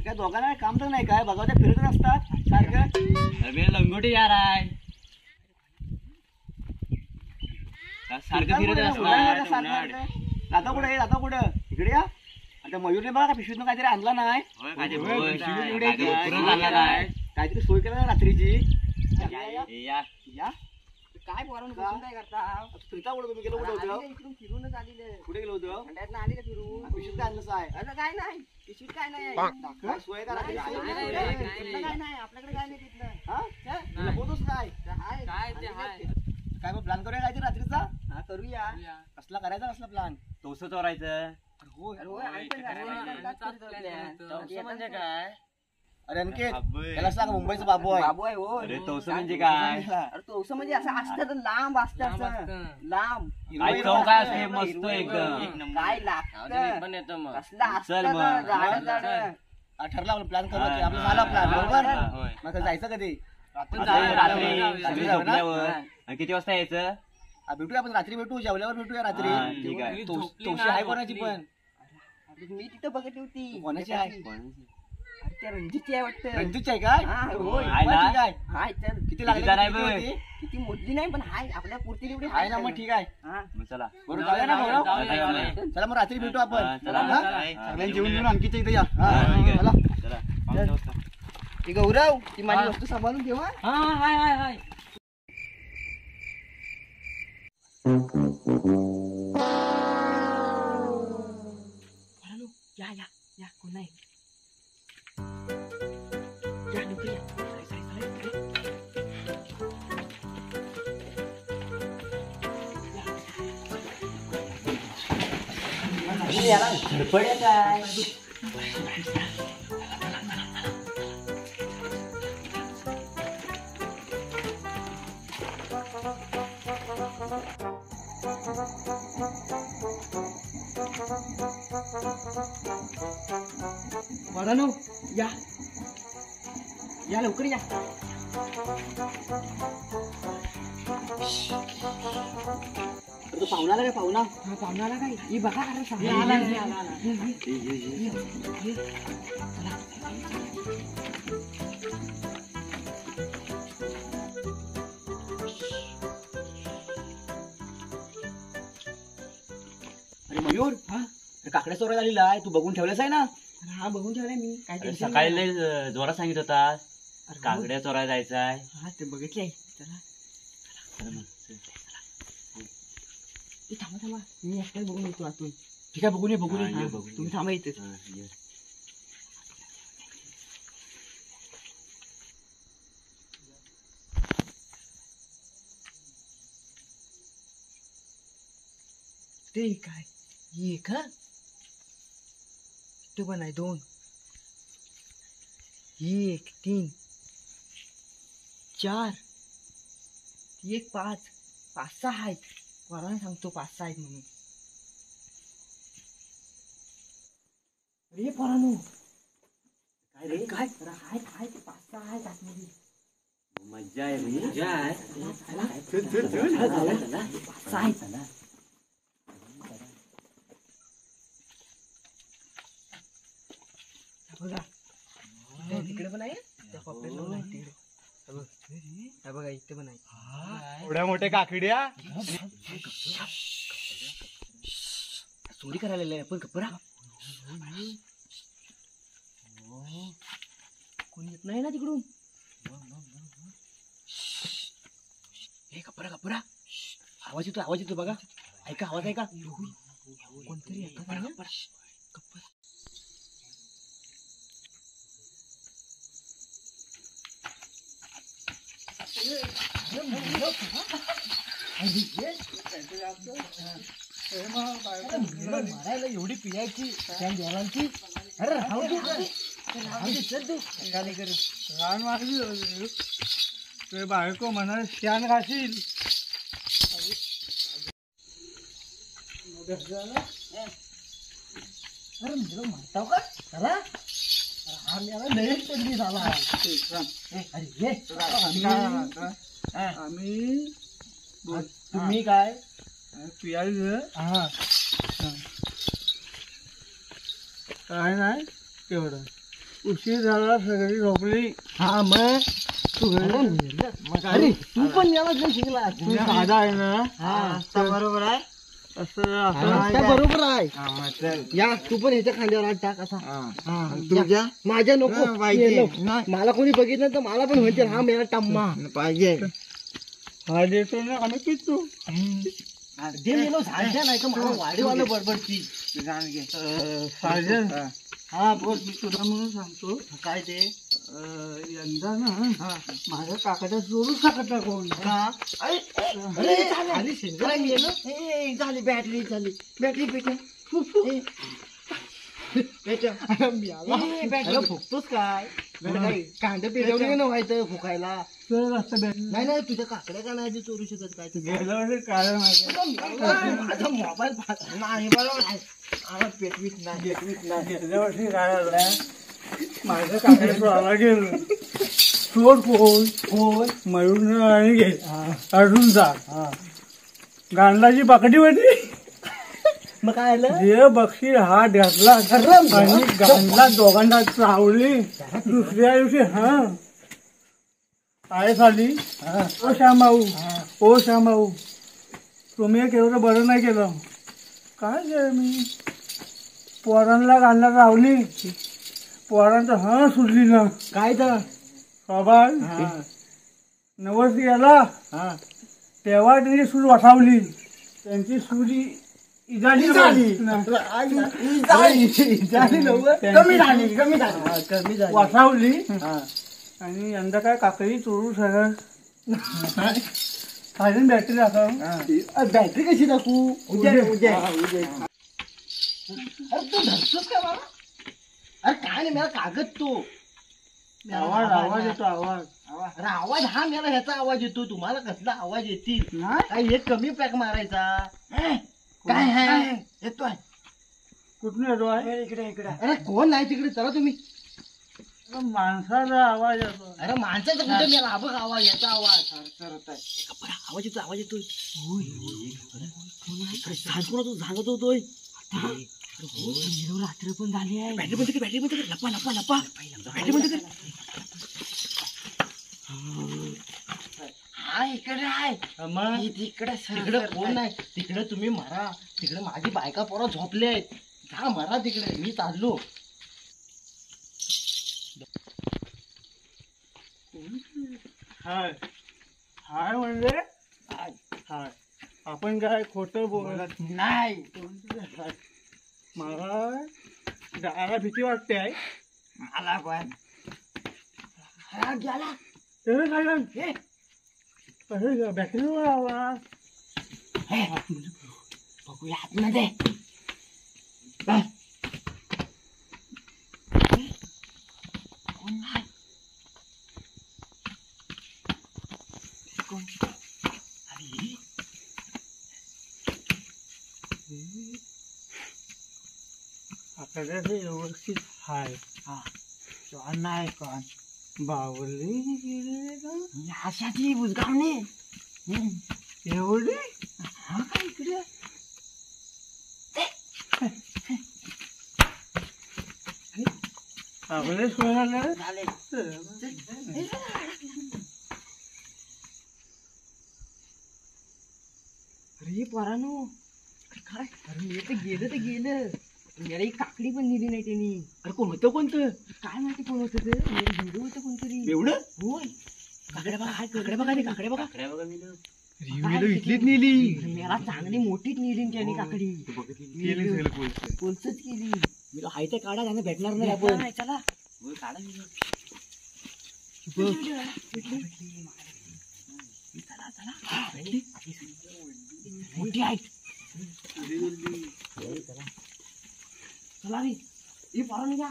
काय दोघांना काम तर नाही काय बघा ते फिरत असतात सारखं. अरे लंगोटी यार आहे सारखं फिरत असणार. दादा कुठे दादा कुठं इकडे या. आता मयूरने बघा पिशवीतून काहीतरी आणला नाही काहीतरी सोय केला ना रात्रीची. काय पोरांनो बसून काय करता? फिरता कुठं तुम्ही गेलो कुठे होतो इकडून फिरूनच आलेले. कुठे गेलो होतो खंड्यातनं आली का फिरून? पिशवीत काय आणलं आहे असं काय नाही पिशवीत काय नाही काय सोय का रात्री काय नाही आपल्याकडे काय नाही तिथलं. लपवतोच काय काय मग प्लॅन करूया काय रात्रीचा. हा करूया. कसला करायचा कसला प्लॅन. तोस चोरायचं म्हणजे काय? अरे अंकित त्याला सांग मुंबईचा बाबू आहे. बाबू आहे हो. अरे तोस म्हणजे काय. अरे तोस म्हणजे असं असतं लांब असतं लांब. काय चव काय असते मस्त एकदम काय लागतं कसला चल असतं मग. झाड झाड. ठरला प्लॅन करू आपला झाला प्लॅन बरोबर. मग जायचं कधी रात्री झोपल्यावर. किती वाजता यायचं. भेटूया आपण रात्री भेटू जेवल्यावर भेटूया रात्री. ठीक आहे. तोशी आहे कोणाची पण मी तिथं बघितली होती. कोणाची आहे. त्या रणजितची आहे वाटतं. रणजितची आहे काय आहे ना. हाय तर किती लागली किती मोजली नाही पण हाय आपल्या पुरती एवढी आहे ना. मग ठीक आहे चला बरोबर जाऊया ना भाऊ. चला मग रात्री भेटू आपण. सगळ्यांनी जेवून घेऊन आणखीच्या इथे या. चला ती गौरव ती माझी वस्तू सांभाळून ठेवा. या या या कोण आहे. धडपड्या काय वरानो या या लवकर या. तो पाहुणा आला काय पाहुणा. हा पाहुणा आला काय. ही बघा अरे मयूर काकड्या चोरा झालेला आहे. तू बघून ठेवलास आहे ना. हा बघून ठेवलाय मी. काय सकाळी लय जोरात सांगित होता काकड्या चोरायला जायचं आहे. हा ते बघितले. चला थांबा थांबा मी एकटाच बघून येतो आतून. ठीक आहे बघून ये तुम्ही थांबा इथे. ते काय ये का ते पण आहे 2 1 3 4 1 5 5-6 आहेत. वराने सांगतो 5-6 आहेत म्हणून. अरे पोरांनो काय रे काय आहेत 5-6 आहेत आतमध्ये. मजा आहे मजा आहे. 5-6 आहेत. बघा तिकडे पण आहे. त्या कोपऱ्यात पण आहे तिकडे. बघा इथे पण आहे. एवढ्या मोठ्या काकड्या चोरी करायला आपण कपडा. कोणी येत नाही ना तिकडून. हे कपडा आवाज येतो बघा. ऐका आवाज ऐका. कोणतरी येतात. मारायला एवढी पियायची देवांची. अरे रान मारली ते बायको म्हणा शान घासील. अरे मुलं मारताव का चला. आम्ही झाला. आम्ही तुम्ही काय पियायचं काय नाही तेवढं उशीर झाला सगळी झोपली. हा मग तू अरे तू पण याला नाही शिकला दादा आहे ना बरोबर आहे. असं बरोबर आहे. या तू पण ह्याच्या खांद्यावर हात टाक असा. तुझ्या माझ्या नको मला कोणी बघितलं तर मला पण म्हणतील हा मेरा टम्मा पाहिजे. हा देतो ना आम्ही पितो. दे मेलो झाडच्या नाही तर मला वाढीवालं बडबडती. साजन हा बोल. मी तुला म्हणून सांगतो काय ते यंदा ना माझ्या काकाच्या जोरू साखर कोण अरे शेंगदाणा गेलो. झाली बॅटरी झाली बॅटरी पेट्या फुकतोस काय कांदे पेटवले ना व्हायचं फुकायला. नाही नाही तुझ्या काकड्या का नाही चोरू शकत काय गेल्या वर्षी काय माझा मोबाईल नाही बरोबर आहे. आवाज पेटवीत नाही गेल्या वर्षी काय झालं माझ्या काकाच्या चोराला गेलो. चोर कोण कोण मयूर आणि घे अजून जा गांडलाची बाकडी होती. मग काय आलं जे बक्षीस हात घातला आणि गांडला दोघांना चावली. दुसऱ्या दिवशी काय झाली ओ श्यामाऊ तुम्ही एक एवढं बरं नाही केलं. काय केलं मी पोरांना गांडला चावली. पोरांचं सुटली ना काय तर बाबा नवस गेला तेव्हा त्यांची सूज वाटावली. त्यांची सूज इजाली वाटावली. आणि यंदा काय काकडी चोरू सगळं सायलेंट बॅटरी दाखव. बॅटरी कशी दाखवू उद्या अरे तू धरतोस का मला. अरे काय नाही मला कागद तो आवाज येतो आवाज. अरे आवाज हा मला ह्याचा आवाज येतो. तुम्हाला कसला आवाज येतील काय एक कमी पॅक मारायचा काय आहे येतोय कुठून येतो आहे इकडे अरे कोण नाही तिकडे चला तुम्ही. माणसाचा आवाज येतो. अरे माणसाचा कुठे मेला बघ आवाज याचा आवाज आवाज येतोय सांगत होतोय. रात्र पण झाली आहे. बॅटरी बंद कर लपा बॅटरी बंद कर. हा इकडे आहे तिकडे कोण नाही. तिकडे तुम्ही मरा. तिकडे माझी बायका पोरं झोपले आहेत. जा मरा तिकडे मी चाललो. हाय हाय म्हणजे हाय आपण काय खोटं बोलत नाही मला जायला भीती वाटते आहे. मला पण गेला बॅटरीवर आवाज बघूया आतमध्ये. कोण नाही आपल्याला ते व्यवस्थित हाय. कोण नाही कोण बावली गेले का अशाची बुजगावणे एवढी हा काय इकडे आपले सोयाला झाले. अरे पोरानो काय अरे ते गेलं याला एक काकडी पण नेली नाही त्यांनी. अरे कोण होतं कोणतं काय माहिती कोण होतं ते व्हिडिओ होतं कोणतरी एवढं होय. काकड्या बघा इथलीच नेली. मला चांगली मोठीच नेली त्यांनी काकडी. पोलसच केली. मी हाय त्या काढा त्यांना भेटणार नाही आपण. चला काढा मोठी आहे. चला रे हे पाहून घ्या.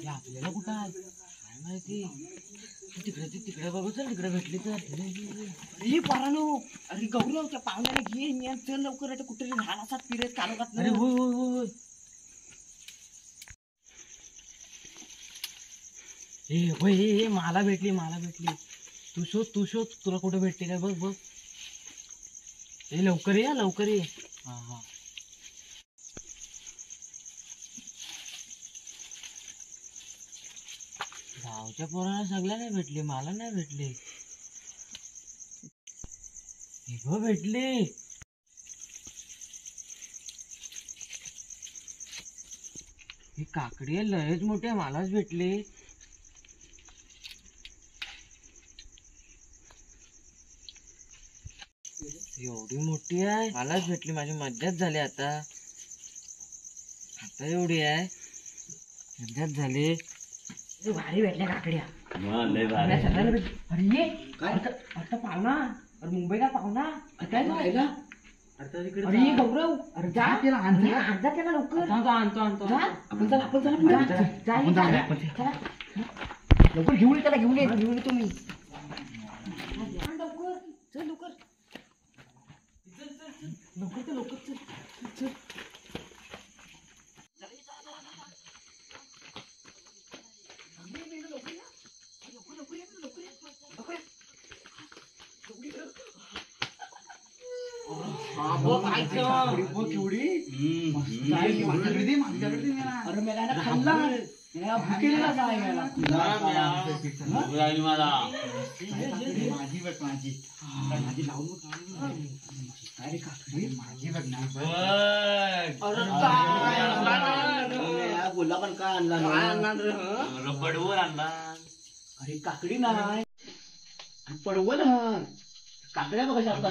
आपल्याला कुठं आहे काय माहिती. तिकडे बघू चल तिकडे भेटली तर. अरे पारानो अरे गौरव त्या पाहुण्याने घे मी चल लवकर कुठे झाडाचा फिरत काढत. अरे होय हे मला भेटली तू शोध तुला कुठे भेटते काय बघ. हे लवकर ये. हा गावच्या पोरांना सगळ्यांना भेटले, मला नाही भेटले. हे बघ भेटले. ही काकडी लयच मोठे, मलाच भेटले. एवढी मोठी आहे, मलाच भेटली. माझी मज्जाच झाली. आता आता एवढी आहे, मज्जाच झाली. भारी भेटल्या काकड्या. लय भारी. सगळ्याला भेट. अरे ये काय आता पाहुणा. अरे मुंबईला पाहुणा. काय झालं? अरे ये गौरव. अरे जा त्याला आणजा त्याला लवकर. आणतो. जा आपण चला लवकर घेऊन ये त्याला. घेऊन ये तुम्ही. लवकर चल लवकर. लवकर चल. बोला पण काय आणला रबडवर आणला. अरे काकडी नाही पडवल काकड्या बघा जास्त